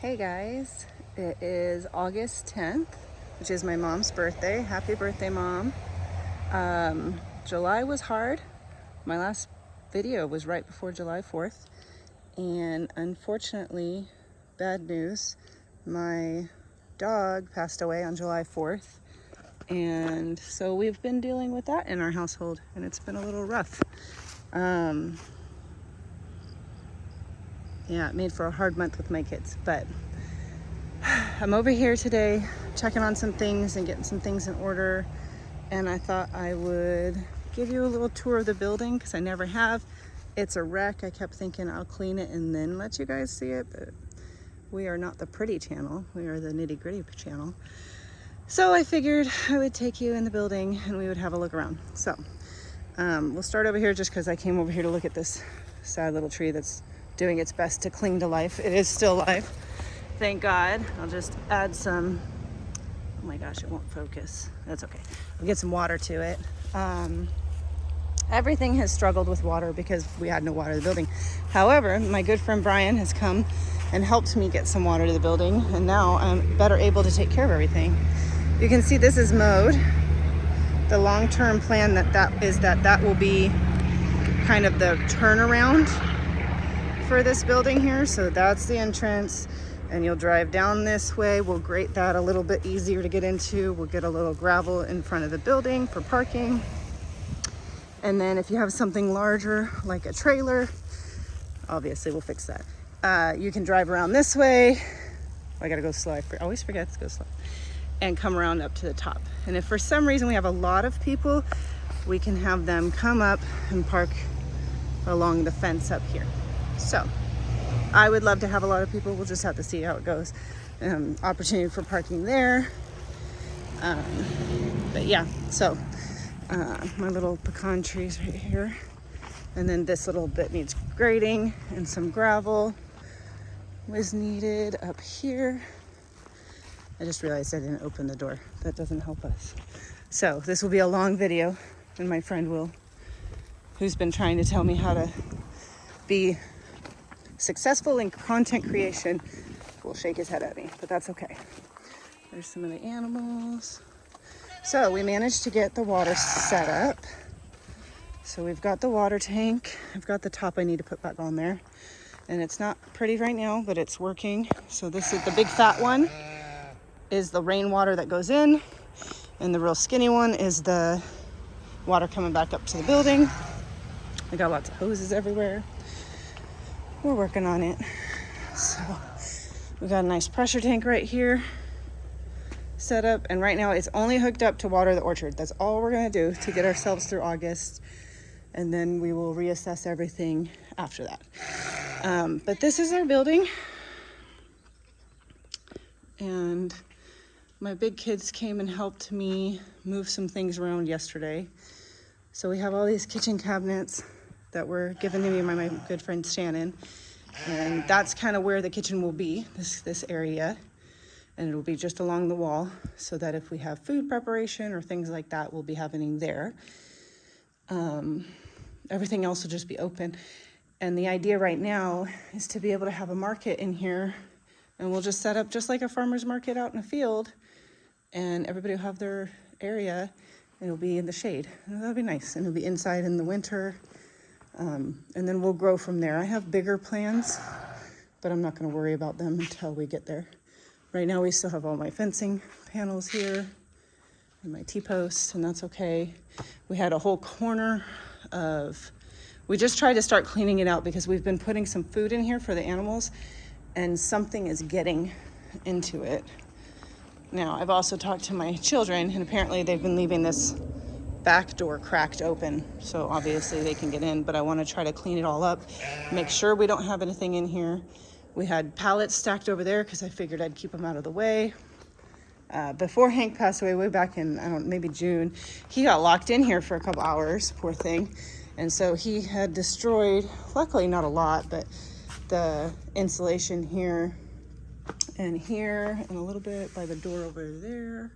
Hey guys, it is August 10th, which is my mom's birthday. Happy birthday, Mom. July was hard. My last video was right before July 4th. And unfortunately, bad news, my dog passed away on July 4th. And so we've been dealing with that in our household, and it's been a little rough. Yeah, it made for a hard month with my kids, but I'm over here today checking on some things and getting some things in order, and I thought I would give you a little tour of the building because I never have. It's a wreck. I kept thinking I'll clean it and then let you guys see it, but we are not the pretty channel. We are the nitty-gritty channel. So I figured I would take you in the building and we would have a look around. So we'll start over here just because I came over here to look at this sad little tree that's doing its best to cling to life. It is still alive, thank God. I'll just add some, oh my gosh, it won't focus. That's okay. I'll get some water to it. Everything has struggled with water because we had no water in the building. However, my good friend Brian has come and helped me get some water to the building, and now I'm better able to take care of everything. You can see this is mowed. The long-term plan that will be kind of the turnaround for this building here. So that's the entrance, and you'll drive down this way. We'll grate that a little bit easier to get into. We'll get a little gravel in front of the building for parking. And then if you have something larger like a trailer, obviously we'll fix that. You can drive around this way. I gotta go slow. I always forget to go slow. And come around up to the top. And if for some reason we have a lot of people, we can have them come up and park along the fence up here. So I would love to have a lot of people. We'll just have to see how it goes. Opportunity for parking there. But yeah, so my little pecan trees right here. And then this little bit needs grading, and some gravel was needed up here. I just realized I didn't open the door. That doesn't help us. So this will be a long video, and my friend Will, who's been trying to tell me how to be successful in content creation, will shake his head at me, but that's okay. There's some of the animals. So we managed to get the water set up. So we've got the water tank. I've got the top I need to put back on there. And it's not pretty right now, but it's working. So this is the big fat one, is the rainwater that goes in. And the real skinny one is the water coming back up to the building. I got lots of hoses everywhere. We're working on it. So we got a nice pressure tank right here set up, and right now it's only hooked up to water the orchard. That's all we're gonna do to get ourselves through August, and then we will reassess everything after that. But this is our building, and my big kids came and helped me move some things around yesterday. So we have all these kitchen cabinets that were given to me by my good friend Shannon, and that's kind of where the kitchen will be, this area, and it'll be just along the wall, so that if we have food preparation or things like that, we'll be happening there. Everything else will just be open, and the idea right now is to be able to have a market in here, and we'll just set up just like a farmer's market out in a field, and everybody will have their area, and it'll be in the shade, and that'll be nice, and it'll be inside in the winter. And then we'll grow from there. I have bigger plans, but I'm not going to worry about them until we get there. Right now we still have all my fencing panels here and my T-posts, and that's okay. We had a whole corner we just tried to start cleaning it out because we've been putting some food in here for the animals, and something is getting into it. Now, I've also talked to my children, and apparently they've been leaving this back door cracked open, so obviously they can get in, but I want to try to clean it all up, make sure we don't have anything in here. We had pallets stacked over there because I figured I'd keep them out of the way. Before Hank passed away, way back in, maybe June, he got locked in here for a couple hours, poor thing, and so he had destroyed, luckily not a lot, but the insulation here and a little bit by the door over there.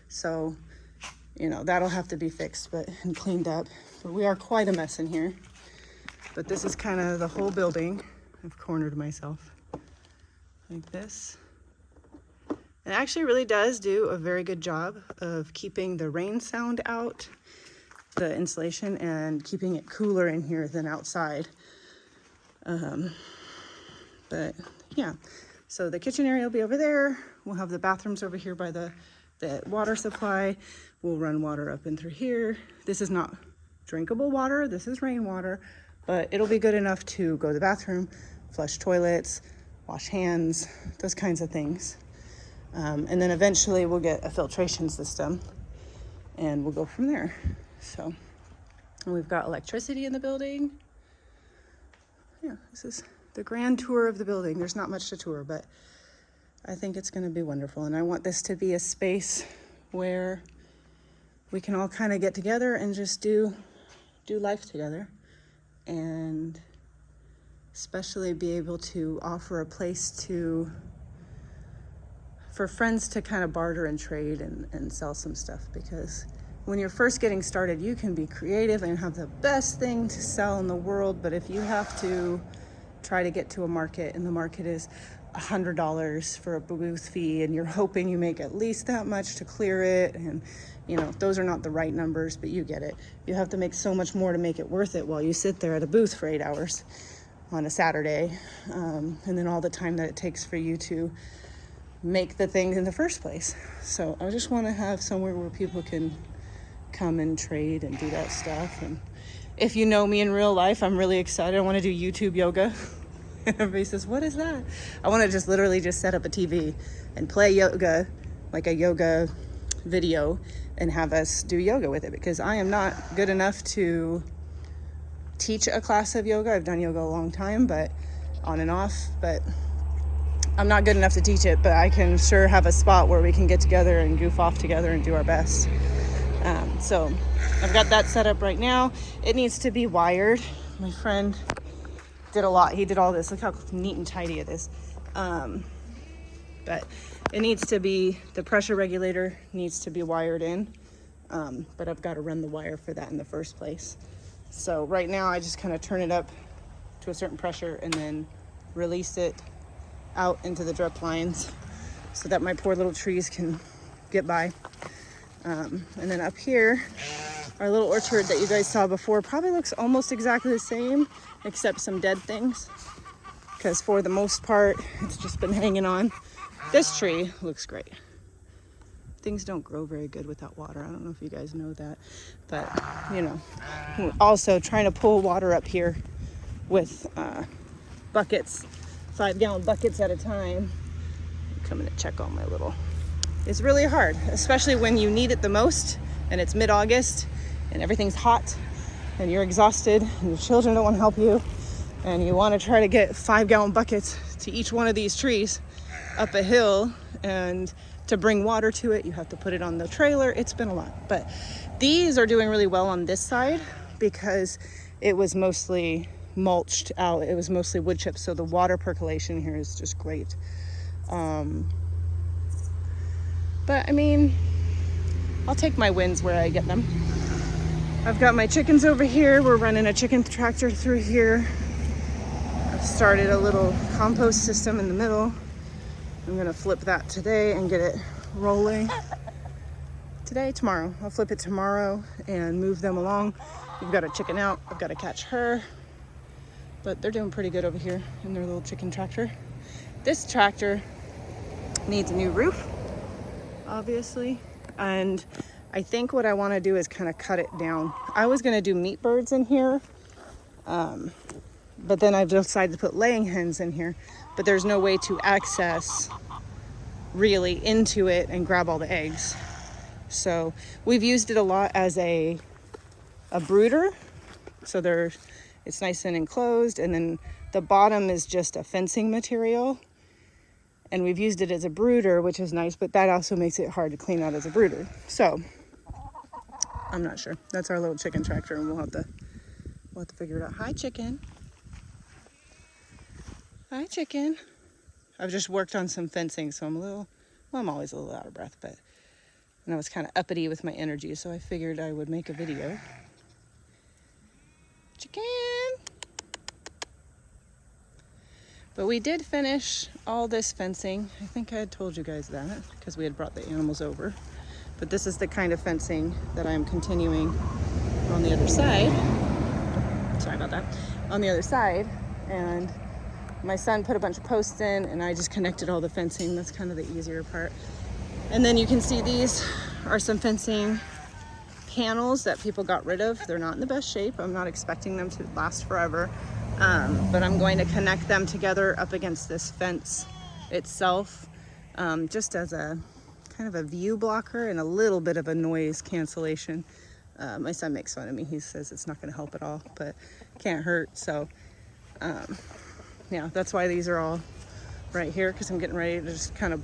So you know, that'll have to be fixed and cleaned up. But we are quite a mess in here. But this is kind of the whole building. I've cornered myself. like this. It actually really does do a very good job of keeping the rain sound out, the insulation, and keeping it cooler in here than outside. But yeah, so the kitchen area will be over there. We'll have the bathrooms over here by the water supply. We'll run water up and through here. This is not drinkable water, this is rainwater, but it'll be good enough to go to the bathroom, flush toilets, wash hands, those kinds of things. And then eventually we'll get a filtration system and we'll go from there. So we've got electricity in the building. Yeah, this is the grand tour of the building. There's not much to tour, but I think it's going to be wonderful. And I want this to be a space where we can all kind of get together and just do life together, and especially be able to offer a place for friends to kind of barter and trade and sell some stuff, because when you're first getting started, you can be creative and have the best thing to sell in the world, but if you have to try to get to a market and the market is $100 for a booth fee and you're hoping you make at least that much to clear it, and you know, those are not the right numbers, but you get it. You have to make so much more to make it worth it while you sit there at a booth for 8 hours on a Saturday, and then all the time that it takes for you to make the thing in the first place. So I just want to have somewhere where people can come and trade and do that stuff. And if you know me in real life, I'm really excited. I want to do YouTube yoga. And everybody says, what is that? I want to just literally just set up a TV and play yoga, like a yoga video, and have us do yoga with it, because I am not good enough to teach a class of yoga. I've done yoga a long time, but on and off, but I'm not good enough to teach it, but I can sure have a spot where we can get together and goof off together and do our best. So I've got that set up right now. It needs to be wired. My friend did a lot. He did all this. Look how neat and tidy it is. But it needs to be, the pressure regulator needs to be wired in. But I've got to run the wire for that in the first place. So right now I just kind of turn it up to a certain pressure and then release it out into the drip lines so that my poor little trees can get by. And then up here, our little orchard that you guys saw before probably looks almost exactly the same, except some dead things, because for the most part, it's just been hanging on. This tree looks great. Things don't grow very good without water. I don't know if you guys know that, but you know, also trying to pull water up here with buckets, 5-gallon buckets at a time. I'm coming to check on my little. It's really hard, especially when you need it the most and it's mid-August and everything's hot and you're exhausted and your children don't want to help you and you want to try to get 5-gallon buckets to each one of these trees up a hill, and to bring water to it, you have to put it on the trailer. It's been a lot, but these are doing really well on this side because it was mostly mulched out. It was mostly wood chips, so the water percolation here is just great. But I mean, I'll take my wins where I get them. I've got my chickens over here. We're running a chicken tractor through here. I've started a little compost system in the middle. I'm gonna flip that today and get it rolling. Tomorrow. I'll flip it tomorrow and move them along. We've got a chicken out. I've got to catch her. But they're doing pretty good over here in their little chicken tractor. This tractor needs a new roof, obviously. And I think what I want to do is kind of cut it down. I was going to do meat birds in here. But then I've decided to put laying hens in here. But there's no way to access really into it and grab all the eggs. So we've used it a lot as a brooder. So it's nice and enclosed, and then the bottom is just a fencing material. And we've used it as a brooder, which is nice, but that also makes it hard to clean out as a brooder. So I'm not sure. That's our little chicken tractor, and we'll have to figure it out. Hi, chicken. Hi, chicken. I've just worked on some fencing, so I'm always a little out of breath, and I was kind of uppity with my energy, so I figured I would make a video. Chicken. But we did finish all this fencing. I think I had told you guys that because we had brought the animals over. But this is the kind of fencing that I'm continuing on the other side. Sorry about that. On the other side. And my son put a bunch of posts in and I just connected all the fencing. That's kind of the easier part. And then you can see these are some fencing panels that people got rid of. They're not in the best shape. I'm not expecting them to last forever. But I'm going to connect them together up against this fence itself, just as a kind of a view blocker and a little bit of a noise cancellation. My son makes fun of me. He says it's not going to help at all, but can't hurt. So yeah, that's why these are all right here, because I'm getting ready to just kind of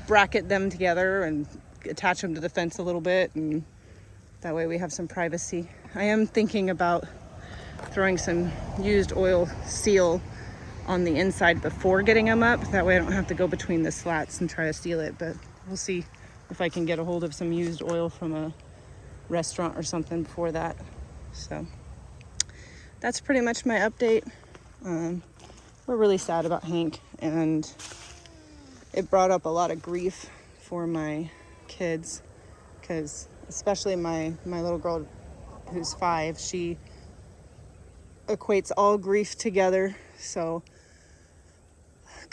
bracket them together and attach them to the fence a little bit, and that way we have some privacy. I am thinking about throwing some used oil seal on the inside before getting them up. That way I don't have to go between the slats and try to seal it, but we'll see if I can get a hold of some used oil from a restaurant or something before that. So that's pretty much my update. We're really sad about Hank, and it brought up a lot of grief for my kids, because especially my little girl who's 5, she equates all grief together. So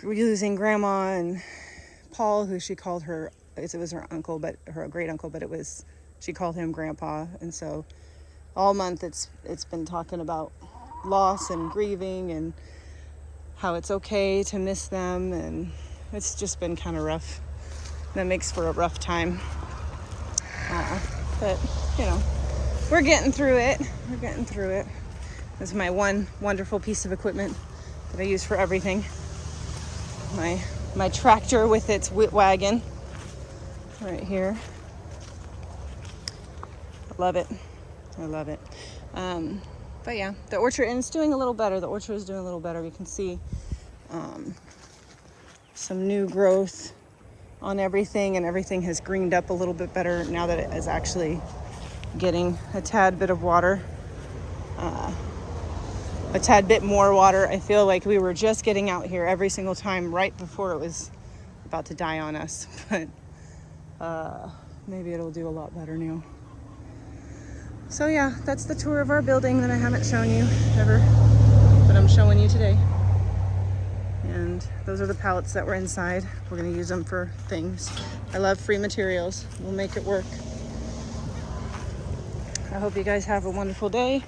losing grandma and Paul, who she called her, it was her uncle, but her great uncle, but she called him grandpa. And so all month it's been talking about loss and grieving and how it's okay to miss them, and it's just been kind of rough. That makes for a rough time, but you know, we're getting through it. This is my one wonderful piece of equipment that I use for everything. My tractor with its wheat wagon right here. I love it. But yeah, the orchard, and it's doing a little better. The orchard is doing a little better. You can see some new growth on everything, and everything has greened up a little bit better now that it is actually getting a tad bit of water. A tad bit more water. I feel like we were just getting out here every single time right before it was about to die on us, but maybe it'll do a lot better now. So yeah, that's the tour of our building that I haven't shown you ever, but I'm showing you today. And those are the pallets that were inside. We're going to use them for things. I love free materials. We'll make it work. I hope you guys have a wonderful day.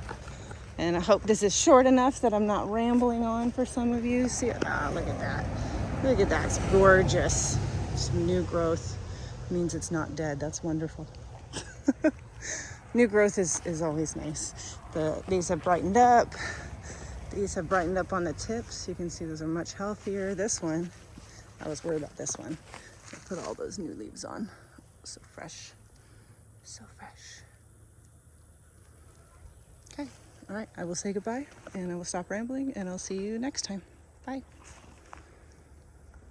And I hope this is short enough that I'm not rambling on for some of you. See, look at that. Look at that. It's gorgeous. Some new growth means it's not dead. That's wonderful. New growth is always nice. These have brightened up. These have brightened up on the tips. You can see those are much healthier. This one, I was worried about this one. I put all those new leaves on. So fresh. So fresh. Okay. All right, I will say goodbye, and I will stop rambling, and I'll see you next time. Bye.